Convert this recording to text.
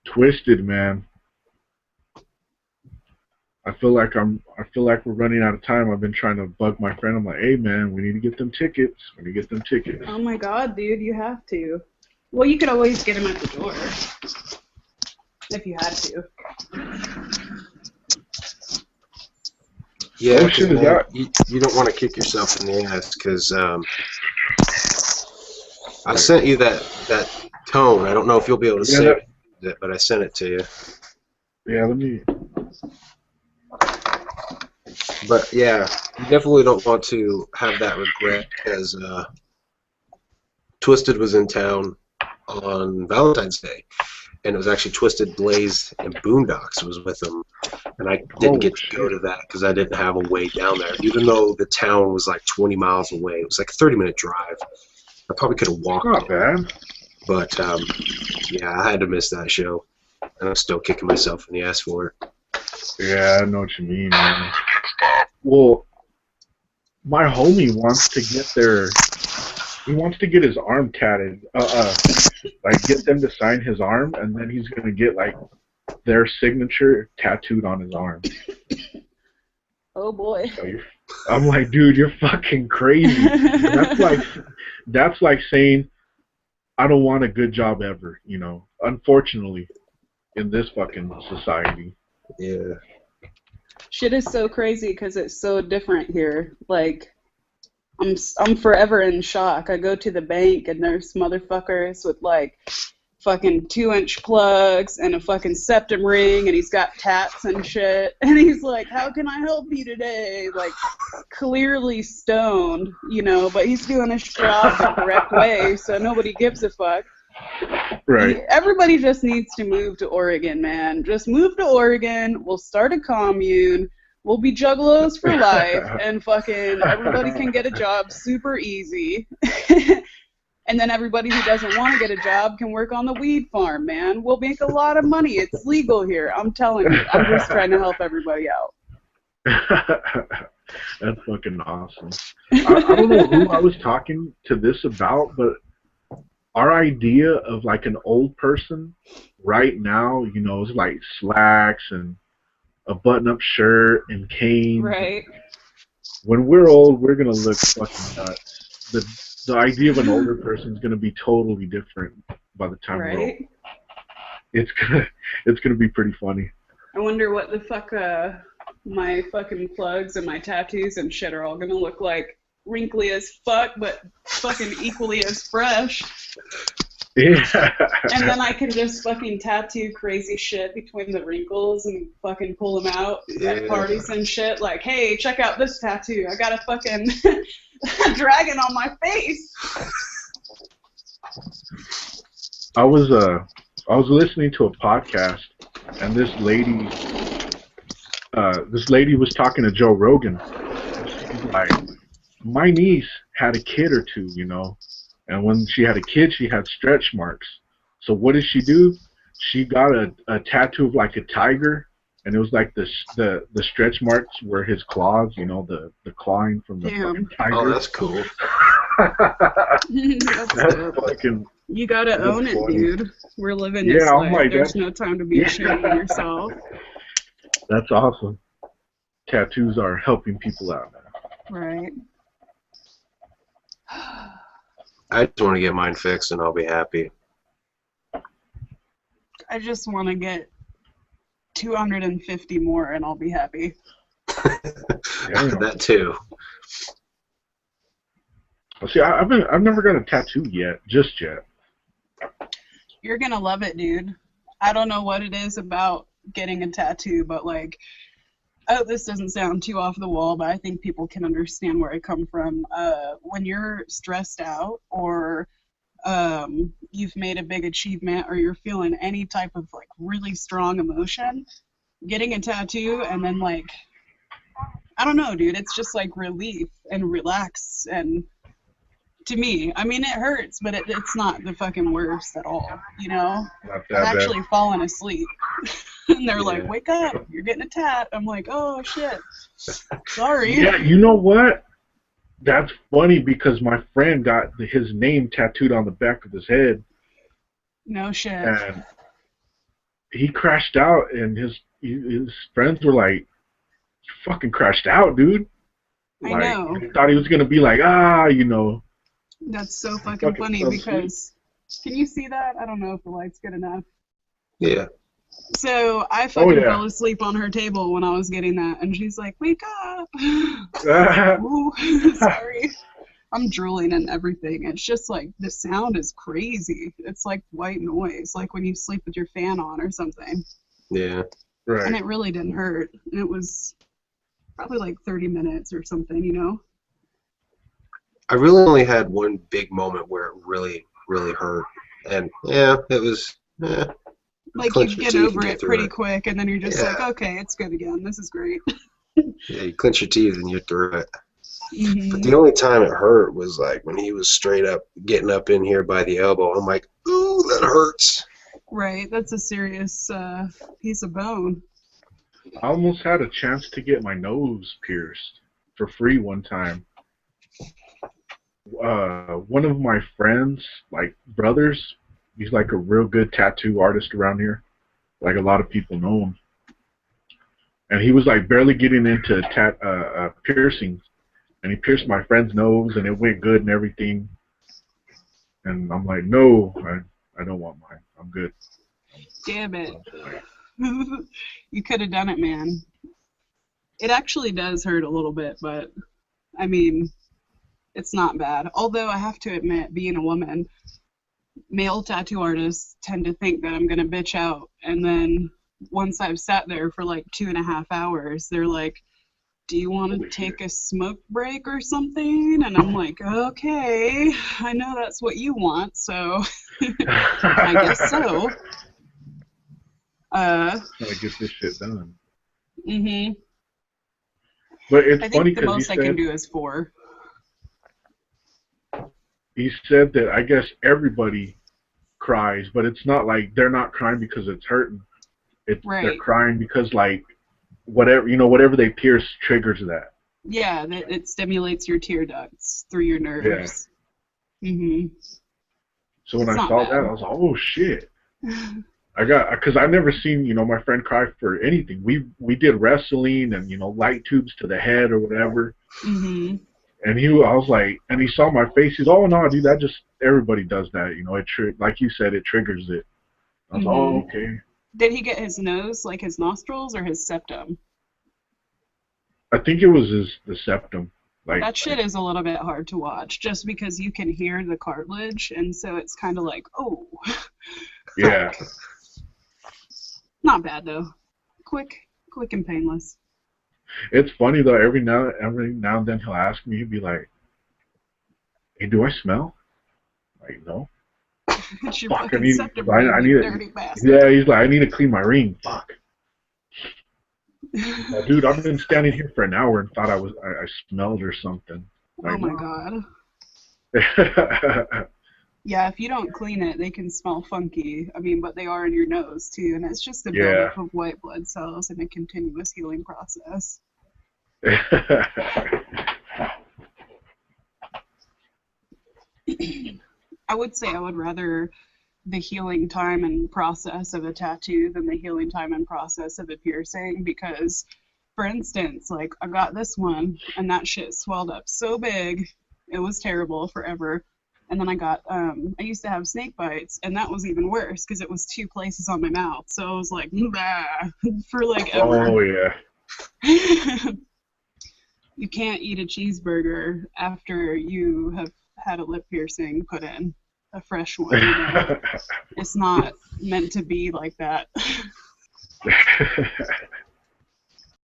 Twisted, man. I feel like we're running out of time. I've been trying to bug my friend. I'm like, hey man, we need to get them tickets. We need to get them tickets. Oh my god, dude, you have to. Well, you could always get them at the door if you had to. Yeah, Oh 'cause, shit, is man, that? you don't want to kick yourself in the ass because I sent you that tone. I don't know if you'll be able to Yeah, save that. it, but I sent it to you. Yeah, let me. But yeah, you definitely don't want to have that regret because Twisted was in town on Valentine's Day, and it was actually Twisted, Blaze, and Boondocks was with them, and I didn't Oh get to go shit. to that because I didn't have a way down there. Even though the town was like 20 miles away, it was like a 30-minute drive. I probably could have It's walked not it, bad. but yeah, I had to miss that show, and I'm still kicking myself in the ass for it. Yeah, I know what you mean, man. Well, my homie wants to get their. He wants to get his arm tatted. Like get them to sign his arm, and then he's gonna get like their signature tattooed on his arm. Oh boy. So I'm like, dude, you're fucking crazy. That's like saying I don't want a good job ever. You know, unfortunately, in this fucking society. Yeah. Shit is so crazy because it's so different here. Like, I'm forever in shock. I go to the bank and there's motherfuckers with like fucking 2-inch plugs and a fucking septum ring, and he's got tats and shit. And he's like, "How can I help you today?" Like, clearly stoned, you know, but he's doing his job the correct way, so nobody gives a fuck. Right. Everybody just needs to move to Oregon, man. Just move to Oregon. We'll start a commune. We'll be juggalos for life, and fucking everybody can get a job super easy. And then everybody who doesn't want to get a job can work on the weed farm, man. We'll make a lot of money. It's legal here. I'm telling you. I'm just trying to help everybody out. That's fucking awesome. I don't know who I was talking to this about, but our idea of like an old person right now, you know, is like slacks and a button-up shirt and cane. Right. When we're old, we're gonna look fucking nuts. The idea of an older person is gonna be totally different by the time we're old. Right. It's gonna be pretty funny. I wonder what the fuck my fucking plugs and my tattoos and shit are all gonna look like. Wrinkly as fuck, but fucking equally as fresh. Yeah. And then I can just fucking tattoo crazy shit between the wrinkles and fucking pull them out at parties and shit. Like, hey, check out this tattoo. I got a fucking dragon on my face. I was listening to a podcast, and this lady was talking to Joe Rogan. She's like, my niece had a kid or two, you know, and when she had a kid, she had stretch marks. So what did she do? She got a tattoo of like a tiger, and it was like the stretch marks were his claws, you know, the clawing from the fucking tiger. Oh, that's cool. That's fucking. You gotta own it, funny. dude. We're living this Yeah, I'm life. like, There's that's- no time to be ashamed of yourself. That's awesome. Tattoos are helping people out. Right. I just want to get mine fixed, and I'll be happy. I just want to get 250 more, and I'll be happy. That too. See, I've never got a tattoo yet, just yet. You're gonna love it, dude. I don't know what it is about getting a tattoo, but like, oh, this doesn't sound too off the wall, but I think people can understand where I come from. When you're stressed out or you've made a big achievement or you're feeling any type of like really strong emotion, getting a tattoo and then like, I don't know, dude, it's just like relief and relax. And to me, I mean, it hurts, but it's not the fucking worst at all, you know? Not I've that bad. actually fallen asleep. And they're like, Yeah. wake up, you're getting a tat. I'm like, oh, shit. Sorry. Yeah, you know what? That's funny because my friend got his name tattooed on the back of his head, No shit. and he crashed out, and his friends were like, "You fucking crashed out, dude." I Like, know. they thought he was gonna be like, you know. That's so fucking Fucking funny so because, can you see that? I don't know if the light's good enough. Yeah. So I fucking fell asleep on her table when I was getting that, and she's like, "Wake up!" Ooh, sorry. I'm drooling and everything. It's just like the sound is crazy. It's like white noise, like when you sleep with your fan on or something. Yeah. Right. And it really didn't hurt. And it was probably like 30 minutes or something, you know? I really only had one big moment where it really, really hurt. And yeah, it was Like you get over it pretty quick, and then you're just like, okay, it's good again. This is great. Yeah, you clench your teeth and you're through it. Mm-hmm. But the only time it hurt was like when he was straight up getting up in here by the elbow. I'm like, ooh, that hurts. Right, that's a serious piece of bone. I almost had a chance to get my nose pierced for free one time. One of my friends, like brothers, he's like a real good tattoo artist around here. Like a lot of people know him. And he was like barely getting into piercings. And he pierced my friend's nose, and it went good and everything. And I'm like, no, I don't want mine. I'm good. Damn it. You could have done it, man. It actually does hurt a little bit, but, I mean, it's not bad. Although I have to admit, being a woman, male tattoo artists tend to think that I'm going to bitch out. And then once I've sat there for like 2.5 hours, they're like, do you want to take a smoke break or something? And I'm like, okay, I know that's what you want, so I guess so. Gotta get this shit done. Mm-hmm. But it's I funny think the because most I can do is 4. He said that I guess everybody cries, but it's not like they're not crying because it's hurting. They're crying because like whatever they pierce triggers that. Yeah, it stimulates your tear ducts through your nerves. Yeah. Mm-hmm. So when I saw that, I was like, oh shit. Because I've never seen, my friend cry for anything. We did wrestling and, light tubes to the head or whatever. Mm-hmm. And I was like, and he saw my face. He's, oh no, dude, everybody does that. Like you said, it triggers it. I was like, oh, okay. Did he get his nose, like his nostrils, or his septum? I think it was the septum. That shit is a little bit hard to watch, just because you can hear the cartilage, and so it's kind of like, oh. Yeah. Not bad though. Quick and painless. It's funny though. Every now and then he'll ask me. He'll be like, "Hey, do I smell?" Like, no. It's your Fuck, fucking septum ring, you dirty bastard. Yeah, he's like, I need to clean my ring. Fuck. Dude, I've been standing here for an hour and thought I smelled or something. Like, oh my god. Yeah, if you don't clean it, they can smell funky. I mean, but they are in your nose too, and it's just a buildup of white blood cells and a continuous healing process. I would say I would rather the healing time and process of a tattoo than the healing time and process of a piercing, because, for instance, like I got this one and that shit swelled up so big, it was terrible forever. And then I used to have snake bites, and that was even worse because it was 2 places on my mouth. So I was like, bah, for like ever. Oh, yeah. You can't eat a cheeseburger after you have had a lip piercing put in, a fresh one. It's not meant to be like that.